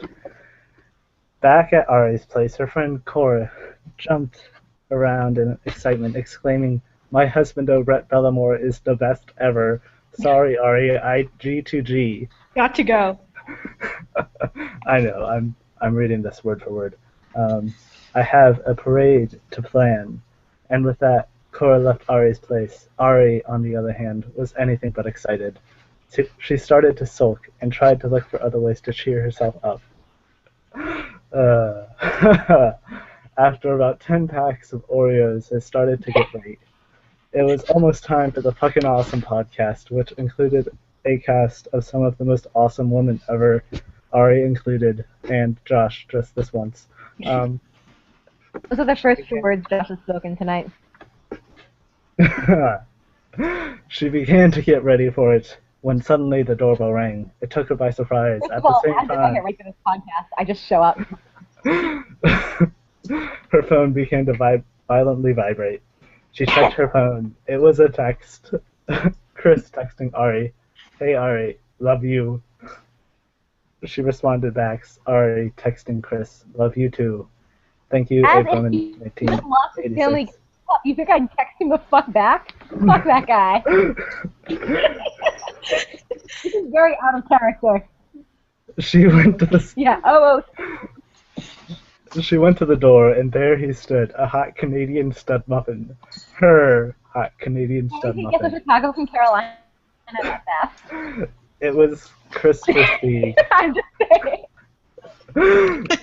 Back at Ari's place, her friend Cora jumped around in excitement, exclaiming, My husband, Brett Bellamore, is the best ever. Sorry, Ari, I G2G. Got to go. I know, I'm reading this word for word. I have a parade to plan. And with that, Cora left Ari's place. Ari, on the other hand, was anything but excited. She started to sulk and tried to look for other ways to cheer herself up. After about 10 packs of Oreos, it started to get late. It was almost time for the Puckin Awesome podcast, which included a cast of some of the most awesome women ever, Ari included, and Josh, just this once. Those are the first two words Josh has spoken tonight. She began to get ready for it when suddenly the doorbell rang. It took her by surprise. First At of the all, same as if I time, get right to this podcast, I just show up. her phone began to violently vibrate. She checked her phone. It was a text. Chris texting Ari. Hey Ari, love you. She responded back. Ari texting Chris. Love you too. Thank you, As April if in he just lost his family. 1986. You think I'd text him the fuck back? Fuck that guy. This is very out of character. She went to the Yeah. She went to the door, and there he stood, a hot Canadian stud muffin. Her hot Canadian How stud did he get to muffin. Chicago from Carolina that fast? It was Chris Christie. I'm just saying.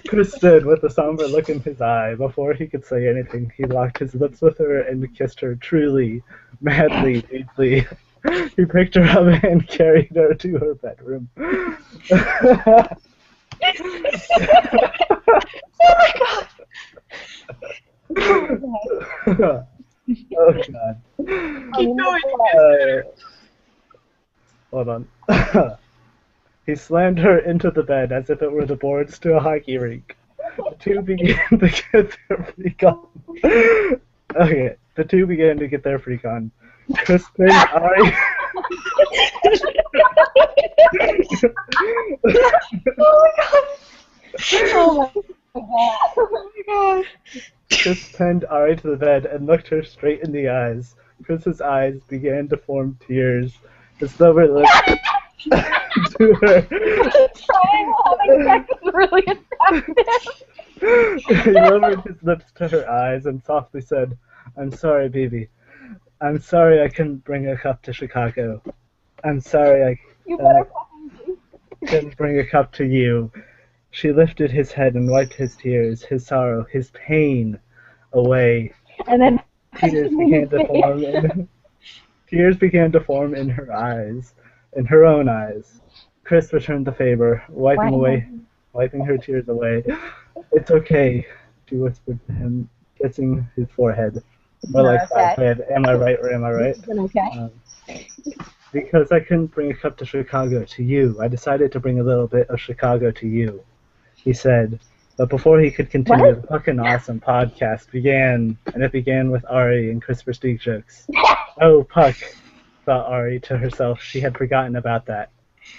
Chris stood with a somber look in his eye. Before he could say anything, he locked his lips with her and kissed her truly, madly, deeply. He picked her up and carried her to her bedroom. Oh god. Keep going. Hold on. He slammed her into the bed as if it were the boards to a hockey rink. The two began to get their freak on. Okay, the two began to get their freak on. Crispin, Ari. Oh my god. Chris pinned Ari to the bed and looked her straight in the eyes. Chris's eyes began to form tears. His lower lip to her. Trying having sex is really attractive. He lowered his lips to her eyes and softly said, I'm sorry, baby. I'm sorry I couldn't bring a cup to Chicago. I'm sorry You better fucking do. couldn't bring a cup to you. She lifted his head and wiped his tears, his sorrow, his pain away. And then Tears began to form in her eyes, in her own eyes. Chris returned the favor, wiping her tears away. It's okay, she whispered to him, kissing his forehead. More like forehead. Am I right or am I right? Okay. Because I couldn't bring a cup to Chicago to you, I decided to bring a little bit of Chicago to you, he said. But before he could continue, the Puckin Awesome podcast began, and it began with Ari and Chris Prestige jokes. Oh, Puck, thought Ari to herself. She had forgotten about that.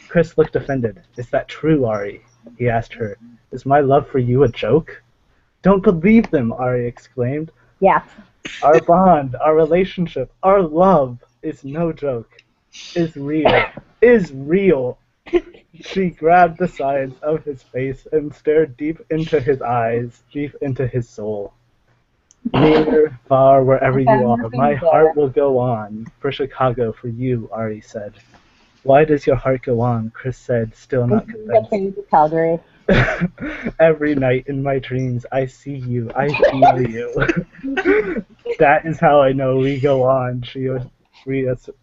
Chris looked offended. Is that true, Ari? He asked her. Is my love for you a joke? Don't believe them, Ari exclaimed. Yeah. Our bond, our relationship, our love is no joke. Is real. Is real. She grabbed the sides of his face and stared deep into his eyes, deep into his soul. Near, far, wherever you are, my heart will go on. For Chicago, for you, Ari said. Why does your heart go on? Chris said, still not convinced. Calgary. Every night in my dreams, I see you, I feel you. That is how I know we go on, she reassured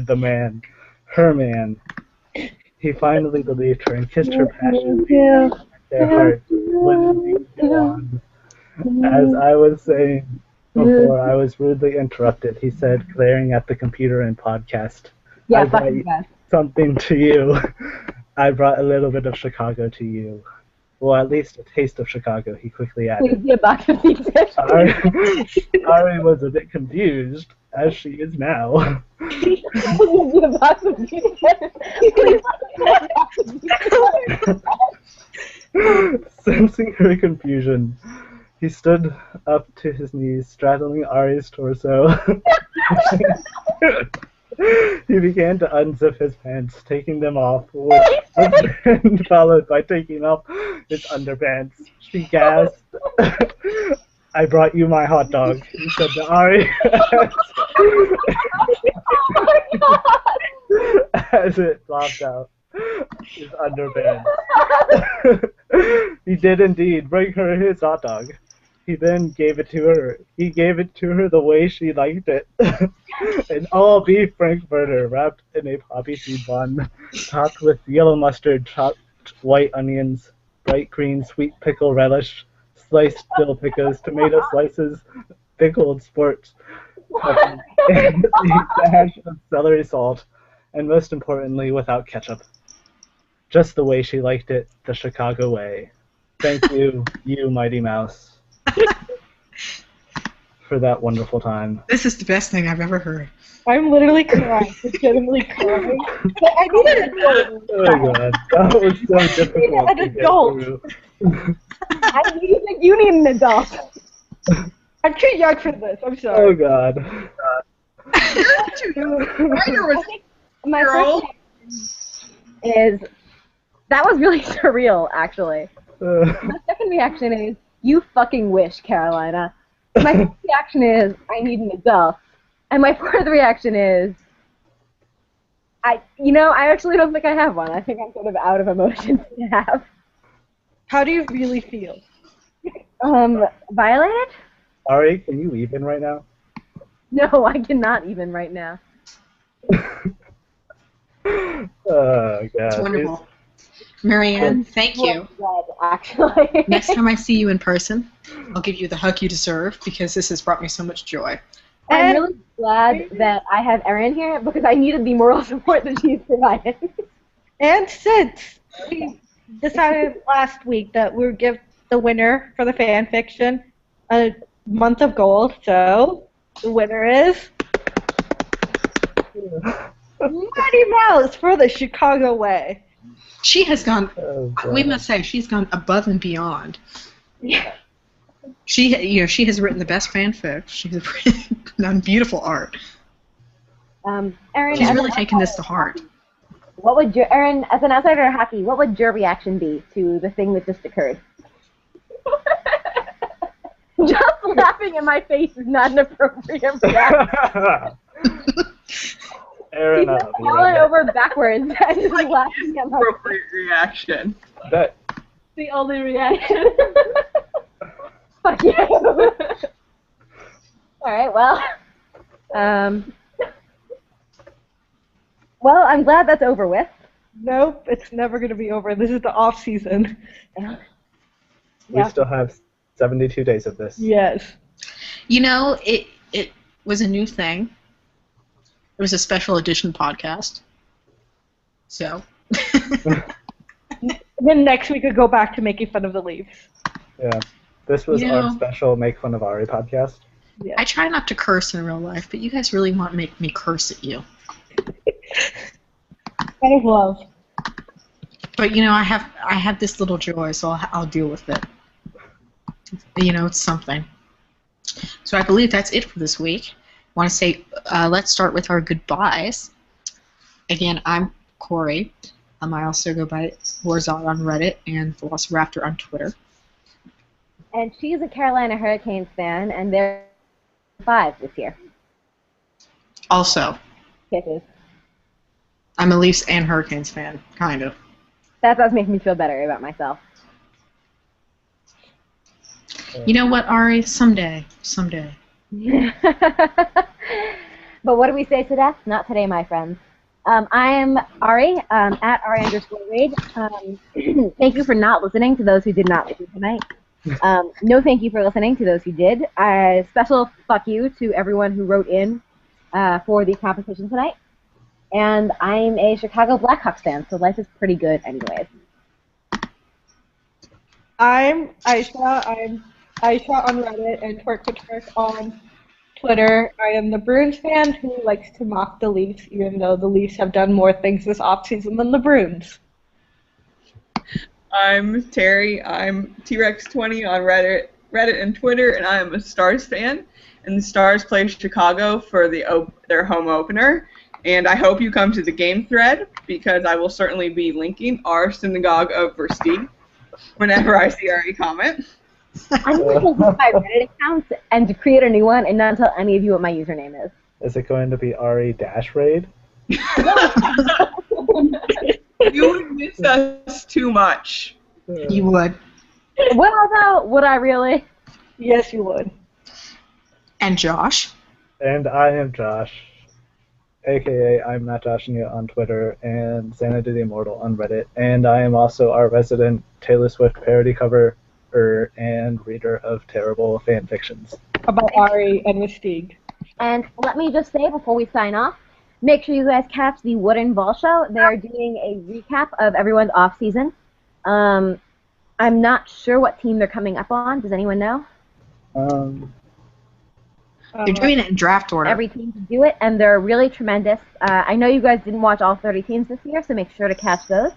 the man. Her man. He finally believed her and kissed her passionately. Their heart would indeed go on. As I was saying before, I was rudely interrupted, he said, glaring at the computer and podcast. Yeah, I brought something to you. I brought a little bit of Chicago to you. Well, at least a taste of Chicago, he quickly added. Ari was a bit confused, as she is now. Sensing her confusion, He stood up to his knees, straddling Ari's torso. He began to unzip his pants, taking them off, which was then followed by taking off his underpants. She gasped. I brought you my hot dog, he said to Ari. As it flopped out his underpants. He did indeed bring her his hot dog. He then gave it to her. He gave it to her the way she liked it. An all-beef frankfurter wrapped in a poppy seed bun, topped with yellow mustard, chopped white onions, bright green sweet pickle relish, sliced dill pickles, tomato slices, pickled sports, and a dash of celery salt, and most importantly, without ketchup. Just the way she liked it, the Chicago way. Thank you, you Mighty Mouse, for that wonderful time. This is the best thing I've ever heard. I'm literally crying, legitimately crying. But I needed an adult. Oh my god, that was so difficult An to get adult. through. You need an adult. I'm too young for this. I'm Oh sorry. god. Ryder was My Girl. first reaction is that was really surreal, actually. My second reaction is you fucking wish, Carolina. My third reaction is I need an adult, and my fourth reaction is I actually don't think I have one. I think I'm sort of out of emotions to have. How do you really feel? Violated? Ari, can you even right now? No, I cannot even right now. Oh god. It's wonderful. Marianne, thank you. Red, actually. Next time I see you in person, I'll give you the hug you deserve because this has brought me so much joy. I'm really glad that I have Erin here because I needed the moral support that she's provided. And since we decided last week that we would give the winner for the fan fiction a month of gold, so the winner is Mighty Mouse for the Chicago Way. She has gone, Oh, god. we must say, she's gone above and beyond. She has written the best fanfic. She's done beautiful art. Erin, She's as really an taken this outsider- to heart. What would your Erin, as an outsider of hockey, what would your reaction be to the thing that just occurred? Just laughing in my face is not an appropriate reaction. Aaron, She's I'll just be falling right back. over backwards and just laughing at my face. appropriate reaction. That The only reaction. Fuck you. Alright, well. Well, I'm glad that's over with. Nope, it's never going to be over. This is the off season. Yeah. we still have 72 days of this. Yes. You know, it was a new thing. It was a special edition podcast. So. Then next we could go back to making fun of the Leafs. Yeah. This was You our know- special Make Fun of Ari podcast. Yeah. I try not to curse in real life, but you guys really want to make me curse at you. Out of love. But you know, I have this little joy, so I'll deal with it. You know, it's something. So I believe that's it for this week. I want to say, let's start with our goodbyes. Again, I'm Corey. I also go by Warzon on Reddit and Velociraptor on Twitter. And she's a Carolina Hurricanes fan, and they're 5 this year. Also, Kisses. I'm a Leafs and Hurricanes fan, kind of. That does make me feel better about myself. You know what, Ari? Someday. But what do we say to death? Not today, my friends. I am Ari, at Ari_Raid. Thank you for not listening to those who did not listen tonight. No thank you for listening to those who did. Special fuck you to everyone who wrote in for the competition tonight. And I'm a Chicago Blackhawks fan, so life is pretty good anyways. I'm Aisha. I'm Aisha on Reddit and Twerk on Twitter. I am the Bruins fan who likes to mock the Leafs, even though the Leafs have done more things this offseason than the Bruins. I'm Terry. I'm T-Rex20 on Reddit, Reddit and Twitter, and I am a Stars fan. And the Stars play Chicago for their home opener. And I hope you come to the game thread, because I will certainly be linking our Synagogue of Versteeg whenever I see a comment. I'm going to use my Reddit account and to create a new one and not tell any of you what my username is. Is it going to be Ari-Raid? You would miss us too much. You would. Would I though? Would I really? Yes, you would. And Josh. And I am Josh, aka I'm Not Joshing You on Twitter and Xanadu the Immortal on Reddit, and I am also our resident Taylor Swift parody cover and reader of terrible fan fictions. About Ari and Mystique. And let me just say before we sign off, make sure you guys catch the Wooden Ball Show. They're doing a recap of everyone's off season. I'm not sure what team they're coming up on. Does anyone know? They're doing it in draft order. Every team can do it, and they're really tremendous. I know you guys didn't watch all 30 teams this year, so make sure to catch those.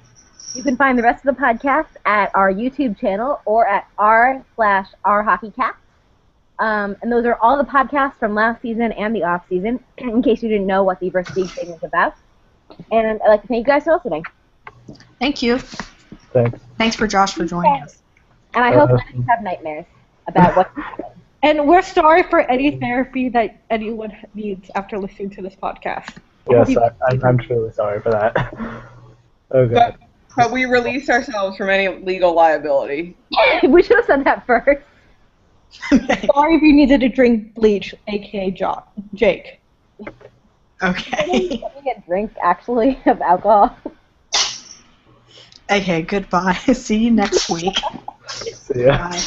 You can find the rest of the podcast at our YouTube channel or at r/rhockeycast. And those are all the podcasts from last season and the off season, in case you didn't know what the Versteeg thing was about. And I'd like to thank you guys for listening. Thank you. Thanks. Thanks for Josh for joining us. And I hope none of you have nightmares about what happened. And we're sorry for any therapy that anyone needs after listening to this podcast. Yes, I'm truly sorry for that. Oh, God. But we release ourselves from any legal liability. We should have said that first. Sorry if you needed to drink bleach, aka Jake. Okay. Can we get a drink, actually, of alcohol? Okay, goodbye. See you next week. See ya. Bye.